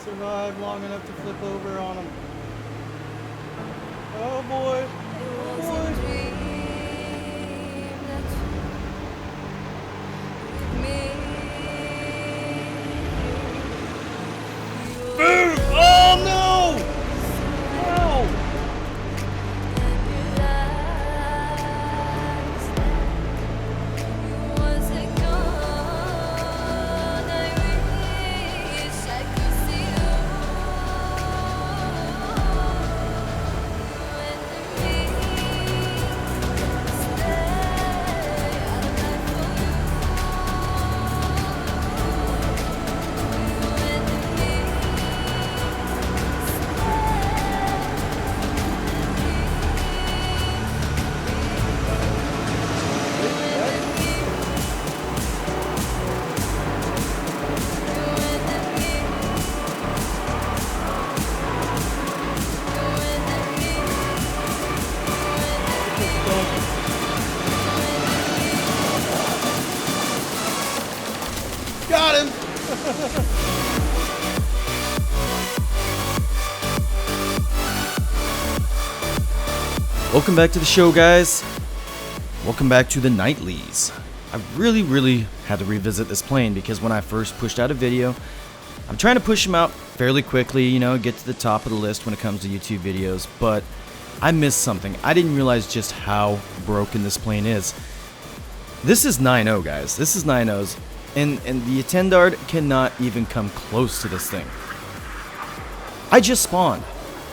survive long enough to flip over on him. Oh boy. Oh boy. Boom! Oh no! No! Got him! Welcome back to the show, guys. Welcome back to the Nightlies. I really had to revisit this plane because when I first pushed out a video, I'm trying to push them out fairly quickly, you know, get to the top of the list when it comes to YouTube videos, but I missed something. I didn't realize just how broken this plane is. This is 9.0, guys. This is 9.0s. And the Attendard cannot even come close to this thing. I just spawned.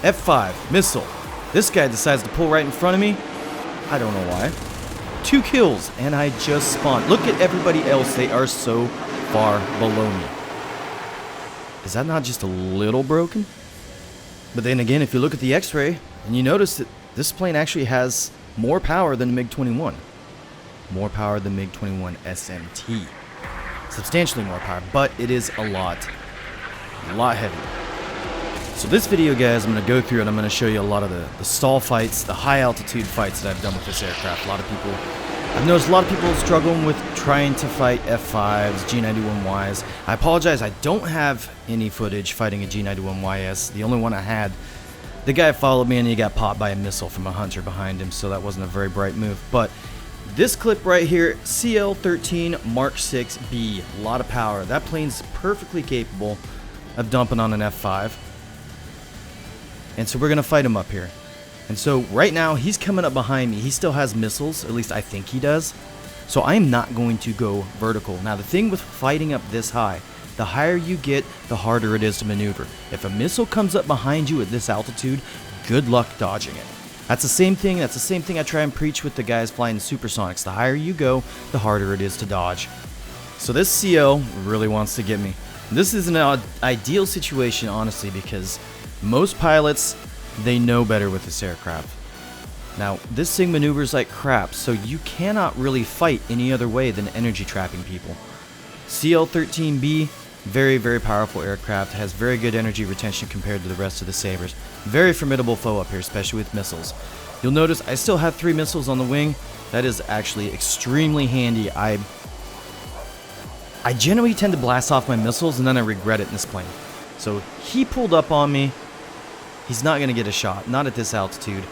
F5, missile. This guy decides to pull right in front of me. I don't know why. 2 kills, and I just spawned. Look at everybody else. They are so far below me. Is that not just a little broken? But then again, if you look at the X-ray, and you notice that this plane actually has more power than the MiG-21. More power than MiG-21 SMT. Substantially more power, but it is a lot heavier. So this video, guys, I'm going to go through and I'm going to show you a lot of the stall fights, the high altitude fights that I've done with this aircraft. I've noticed a lot of people struggling with trying to fight F5s, G91Ys. I apologize, I don't have any footage fighting a G91YS. The only one I had, the guy followed me and he got popped by a missile from a hunter behind him, so that wasn't a very bright move. But this clip right here, CL-13 Mark 6B, a lot of power. That plane's perfectly capable of dumping on an F5. And so we're going to fight him up here. And so right now, he's coming up behind me. He still has missiles, at least I think he does. So I'm not going to go vertical. Now the thing with fighting up this high, the higher you get, the harder it is to maneuver. If a missile comes up behind you at this altitude, good luck dodging it. That's the same thing I try and preach with the guys flying the supersonics. The higher you go, the harder it is to dodge. So this CL really wants to get me. This is an ideal situation, honestly, because most pilots, they know better with this aircraft. Now, this thing maneuvers like crap, so you cannot really fight any other way than energy trapping people. CL-13B, very powerful aircraft, has very good energy retention compared to the rest of the Sabres. Very formidable foe up here, especially with missiles. You'll notice I still have 3 missiles on the wing. That is actually extremely handy. I generally tend to blast off my missiles and then I regret it in this plane. So he pulled up on me. He's not going to get a shot, not at this altitude.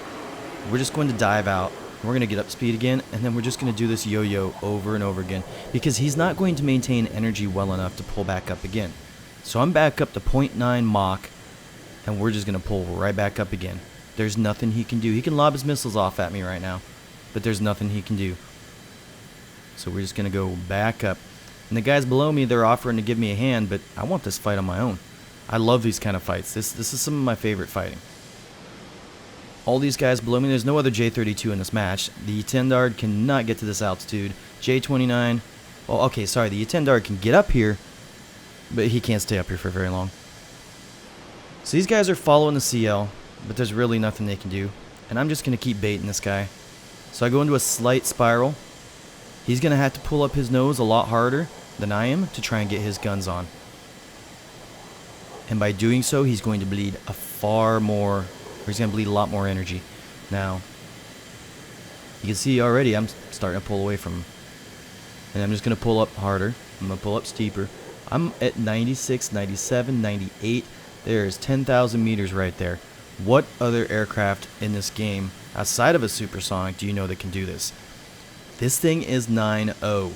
We're just going to dive out. We're going to get up speed again, and then we're just going to do this yo-yo over and over again because he's not going to maintain energy well enough to pull back up again. So I'm back up to 0.9 Mach, and we're just going to pull right back up again. There's nothing he can do. He can lob his missiles off at me right now, but there's nothing he can do. So we're just going to go back up. And the guys below me, they're offering to give me a hand, but I want this fight on my own. I love these kind of fights. This is some of my favorite fighting. All these guys below me, there's no other J32 in this match. The Attendard cannot get to this altitude. J29, well, okay, sorry, the Attendard can get up here, but he can't stay up here for very long. So these guys are following the CL, but there's really nothing they can do. And I'm just going to keep baiting this guy. So I go into a slight spiral. He's going to have to pull up his nose a lot harder than I am to try and get his guns on. And by doing so, he's going to bleed he's going to bleed a lot more energy. Now, you can see already I'm starting to pull away from him. And I'm just going to pull up harder. I'm going to pull up steeper. I'm at 96, 97, 98. There's 10,000 meters right there. What other aircraft in this game, outside of a supersonic, do you know that can do this? This thing is 9.0.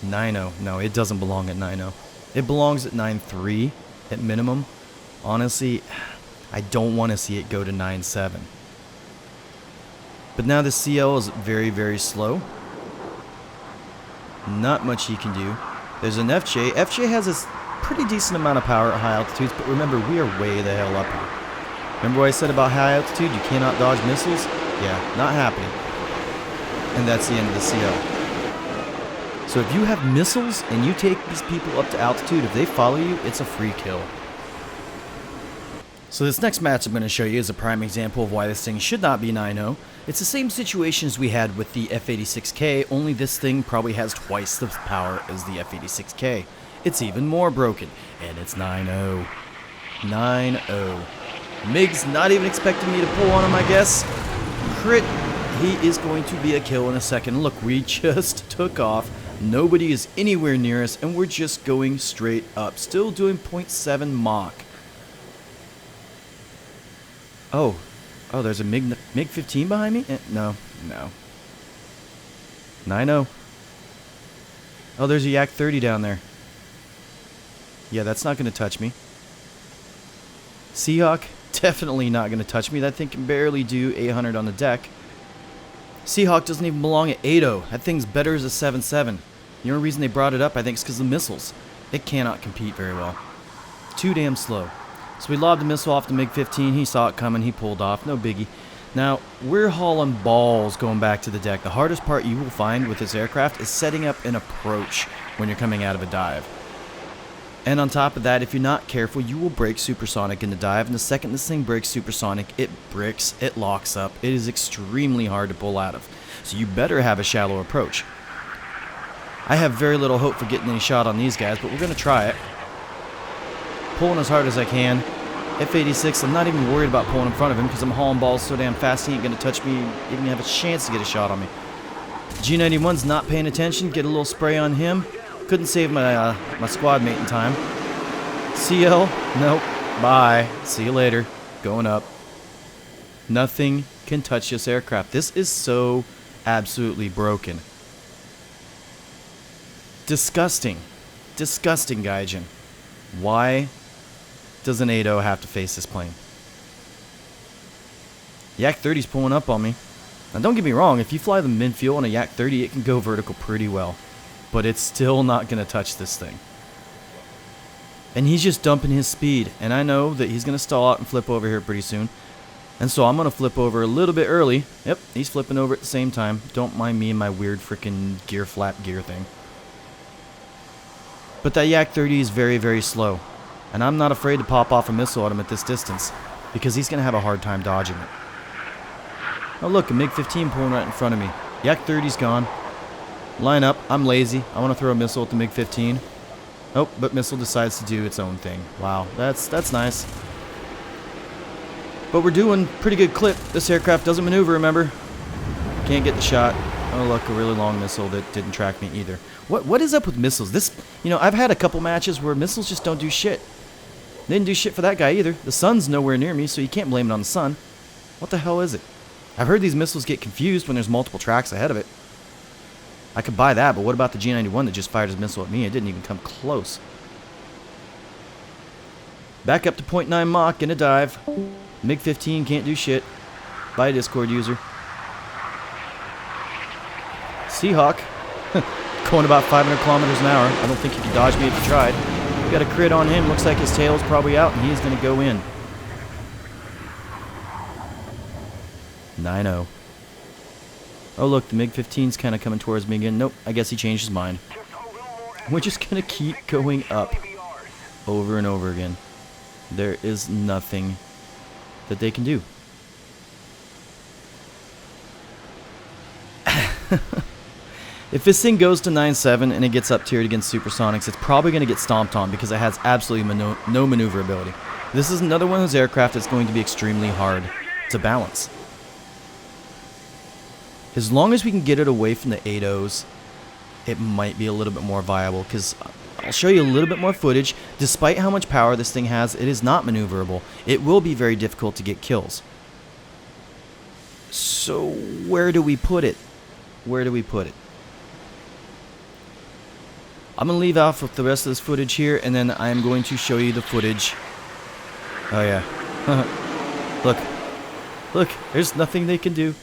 9.0. No, it doesn't belong at 9.0. It belongs at 9.3 at minimum. Honestly, I don't want to see it go to 9.7. But now the CL is very, very slow. Not much he can do. There's an FJ. FJ has a pretty decent amount of power at high altitudes, but remember, we are way the hell up here. Remember what I said about high altitude? You cannot dodge missiles? Yeah, not happening. And that's the end of the CL. So if you have missiles and you take these people up to altitude, if they follow you, it's a free kill. So this next match I'm going to show you is a prime example of why this thing should not be 9.0. It's the same situation as we had with the F-86K, only this thing probably has twice the power as the F-86K. It's even more broken, and it's 9.0. 9.0. MiG's not even expecting me to pull on him, I guess. Crit. He is going to be a kill in a second. Look, we just took off. Nobody is anywhere near us, and we're just going straight up. Still doing 0.7 Mach. Oh, there's a MiG-15 behind me? No. 9.0. Oh, there's a Yak-30 down there. Yeah, that's not going to touch me. Seahawk, definitely not going to touch me. That thing can barely do 800 on the deck. Seahawk doesn't even belong at 8.0. That thing's better as a 7.7. The only reason they brought it up, I think, is because of the missiles. It cannot compete very well. Too damn slow. So we lobbed a missile off the MiG-15. He saw it coming. He pulled off. No biggie. Now, we're hauling balls going back to the deck. The hardest part you will find with this aircraft is setting up an approach when you're coming out of a dive. And on top of that, if you're not careful, you will break supersonic in the dive. And the second this thing breaks supersonic, it bricks, it locks up. It is extremely hard to pull out of. So you better have a shallow approach. I have very little hope for getting any shot on these guys, but we're going to try it. Pulling as hard as I can. F-86, I'm not even worried about pulling in front of him because I'm hauling balls so damn fast he ain't going to touch me, even have a chance to get a shot on me. G91's not paying attention. Get a little spray on him. Couldn't save my my squad mate in time. CL, nope. Bye. See you later. Going up. Nothing can touch this aircraft. This is so absolutely broken. Disgusting. Disgusting, Gaijin. Why does an 8.0 have to face this plane? Yak-30's pulling up on me. Now don't get me wrong, if you fly the mid-fuel on a Yak-30, it can go vertical pretty well. But it's still not going to touch this thing. And he's just dumping his speed. And I know that he's going to stall out and flip over here pretty soon. And so I'm going to flip over a little bit early. Yep, he's flipping over at the same time. Don't mind me and my weird freaking gear flap gear thing. But that Yak-30 is very, very slow. And I'm not afraid to pop off a missile at him at this distance, because he's going to have a hard time dodging it. Oh look, a MiG-15 pulling right in front of me. Yak-30's gone. Line up. I'm lazy. I want to throw a missile at the MiG-15. Oh, but missile decides to do its own thing. Wow, that's nice. But we're doing pretty good clip. This aircraft doesn't maneuver, remember? Can't get the shot. Oh look, a really long missile that didn't track me either. What is up with missiles? This, you know, I've had a couple matches where missiles just don't do shit. They didn't do shit for that guy either. The sun's nowhere near me, so you can't blame it on the sun. What the hell is it? I've heard these missiles get confused when there's multiple tracks ahead of it. I could buy that, but what about the G91 that just fired his missile at me? It didn't even come close. Back up to 0.9 Mach in a dive. MiG-15 can't do shit. Bye, Discord user. Seahawk. Going about 500 kilometers an hour. I don't think you could dodge me if you tried. We got a crit on him. Looks like his tail's probably out, and he's going to go in. 9.0. Oh, look, the MiG-15's kind of coming towards me again. Nope, I guess he changed his mind. We're just going to keep going up over and over again. There is nothing that they can do. If this thing goes to 9.7 and it gets up tiered against supersonics, it's probably going to get stomped on because it has absolutely no maneuverability. This is another one of those aircraft that's going to be extremely hard to balance. As long as we can get it away from the 8.0s, it might be a little bit more viable, because I'll show you a little bit more footage. Despite how much power this thing has, it is not maneuverable. It will be very difficult to get kills. So where do we put it? Where do we put it? I'm going to leave off with the rest of this footage here, and then I'm going to show you the footage. Oh yeah. Look. Look, there's nothing they can do.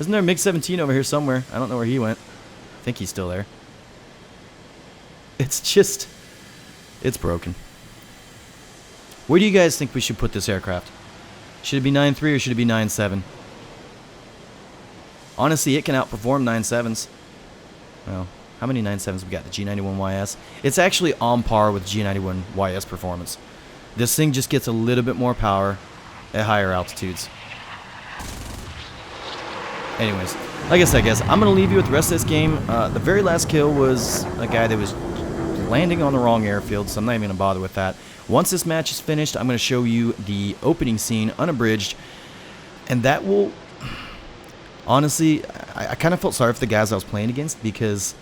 Isn't there a MiG-17 over here somewhere? I don't know where he went. I think he's still there. It's just... it's broken. Where do you guys think we should put this aircraft? Should it be 9.3 or should it be 9.7? Honestly, it can outperform 9.7s. Well, how many 9.7s we got? The G91YS? It's actually on par with G91YS performance. This thing just gets a little bit more power at higher altitudes. Anyways, like I said, guys, I'm going to leave you with the rest of this game. The very last kill was a guy that was landing on the wrong airfield, so I'm not even going to bother with that. Once this match is finished, I'm going to show you the opening scene, unabridged, and that will... honestly, I kind of felt sorry for the guys I was playing against, because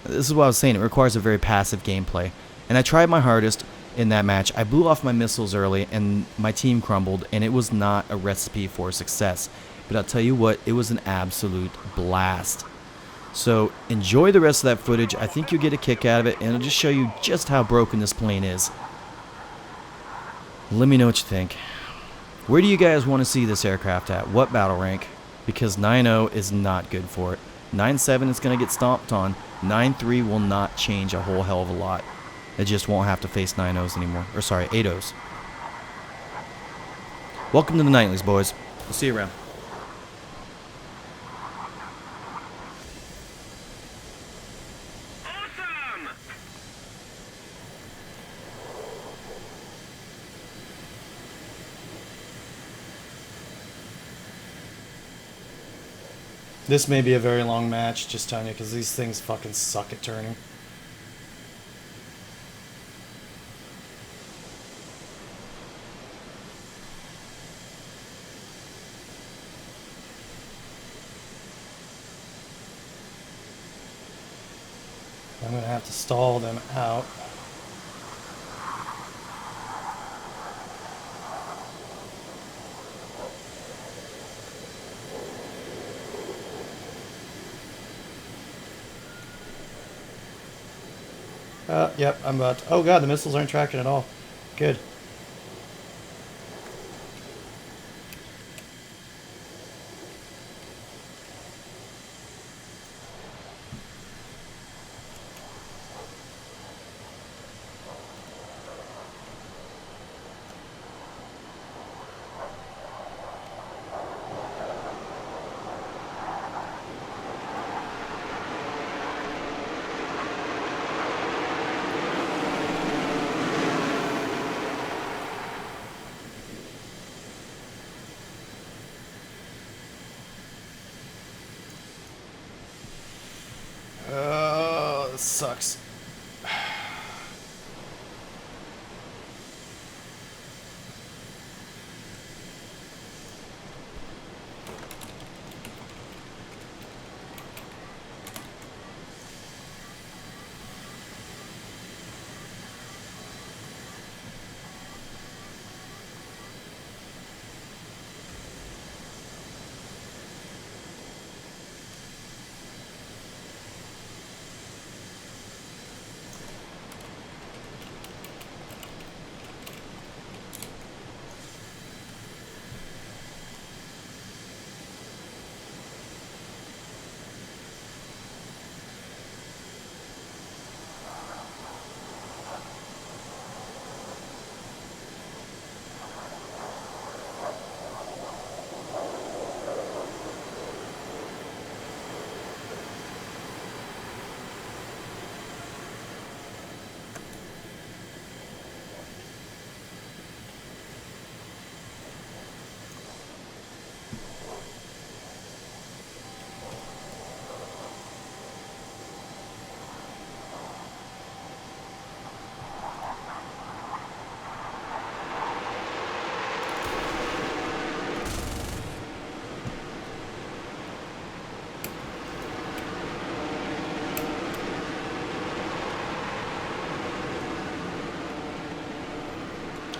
this is what I was saying, it requires a very passive gameplay. And I tried my hardest in that match. I blew off my missiles early, and my team crumbled, and it was not a recipe for success. But I'll tell you what, it was an absolute blast. So enjoy the rest of that footage. I think you'll get a kick out of it, and it'll just show you just how broken this plane is. Let me know what you think. Where do you guys want to see this aircraft at? What battle rank? Because 9.0 is not good for it. 9.7 is going to get stomped on. 9.3 will not change a whole hell of a lot. It just won't have to face 9.0s anymore. Or sorry, 8.0s. Welcome to the Nightlies, boys. We'll see you around. This may be a very long match, just telling you, because these things fucking suck at turning. I'm going to have to stall them out. Yep, I'm about to, oh god, the missiles aren't tracking at all. Good. Oh, this sucks.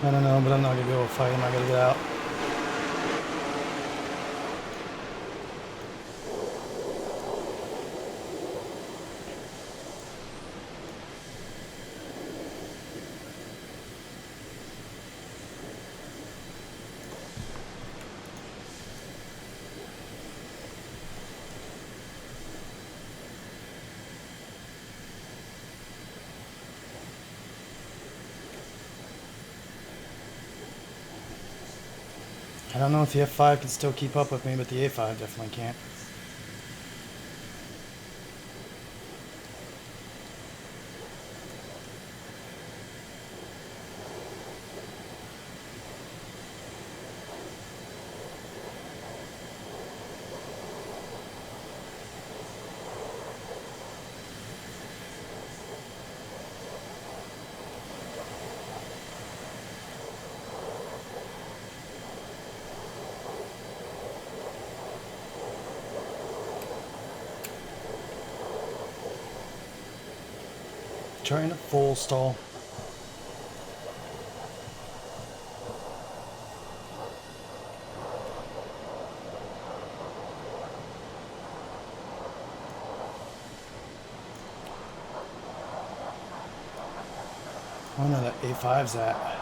I don't know, but I'm not gonna be able to fight him. I gotta get out. I don't know if the F5 can still keep up with me, but the A5 definitely can't. Trying to full stall. I wonder where that A5's at.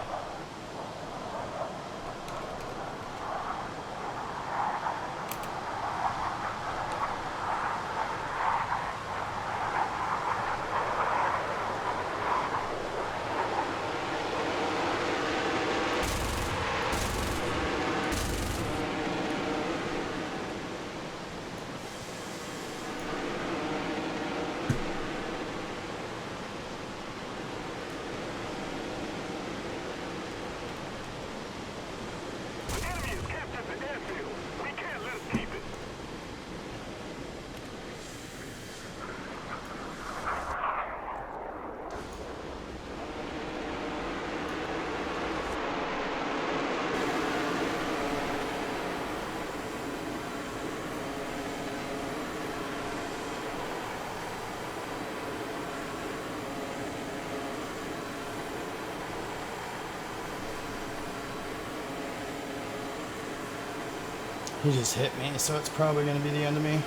He just hit me, so it's probably going to be the end of me.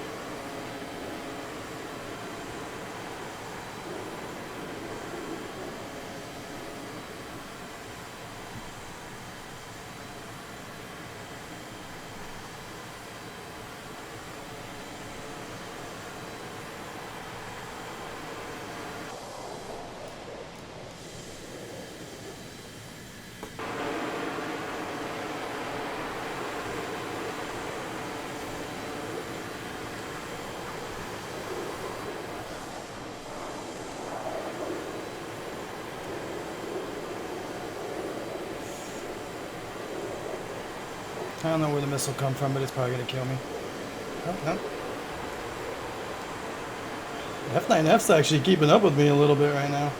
I don't know where the missile come from, but it's probably going to kill me. Oh, no. F9F's actually keeping up with me a little bit right now.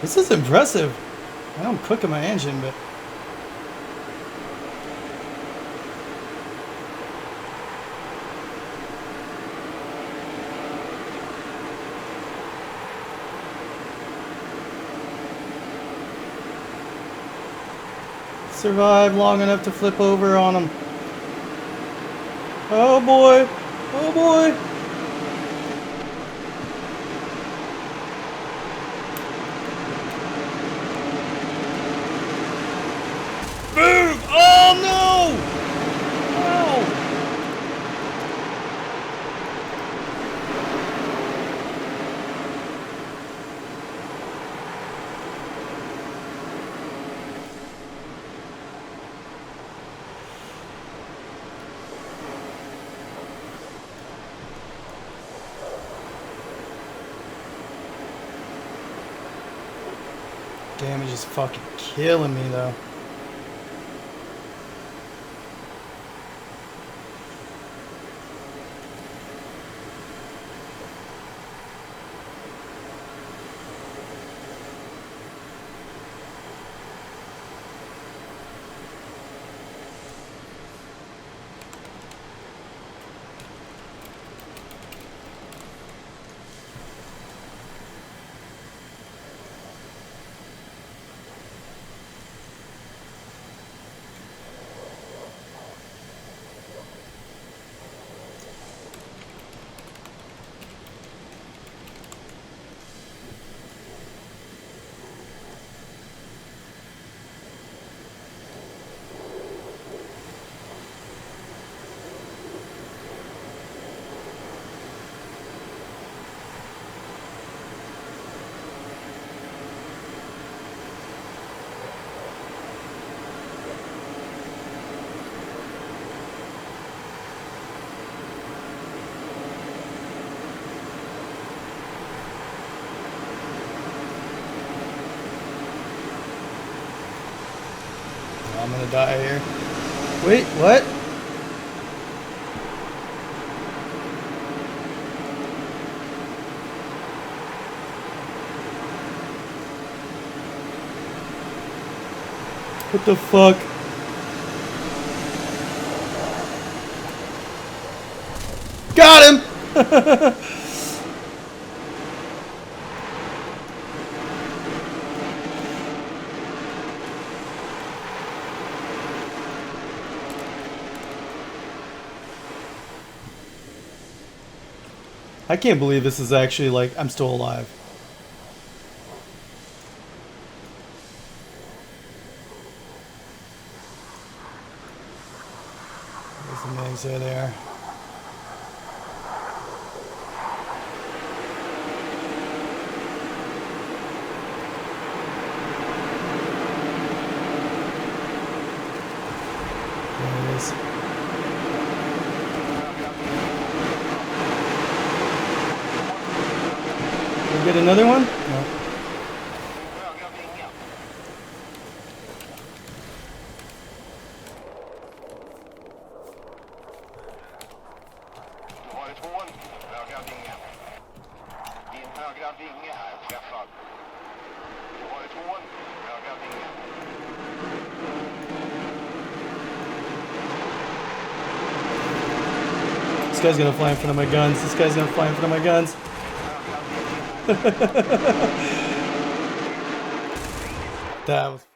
This is impressive. I know I'm cooking my engine, but... survive long enough to flip over on him. Oh boy! Oh boy! Boom! Oh no! Oh! Damage is fucking killing me though. I'm gonna die here. Wait, what? What the fuck? Got him! I can't believe this is actually like, I'm still alive. There's the names there. There it is. We'll get another one? No. This guy's gonna fly in front of my guns. This guy's gonna fly in front of my guns. That was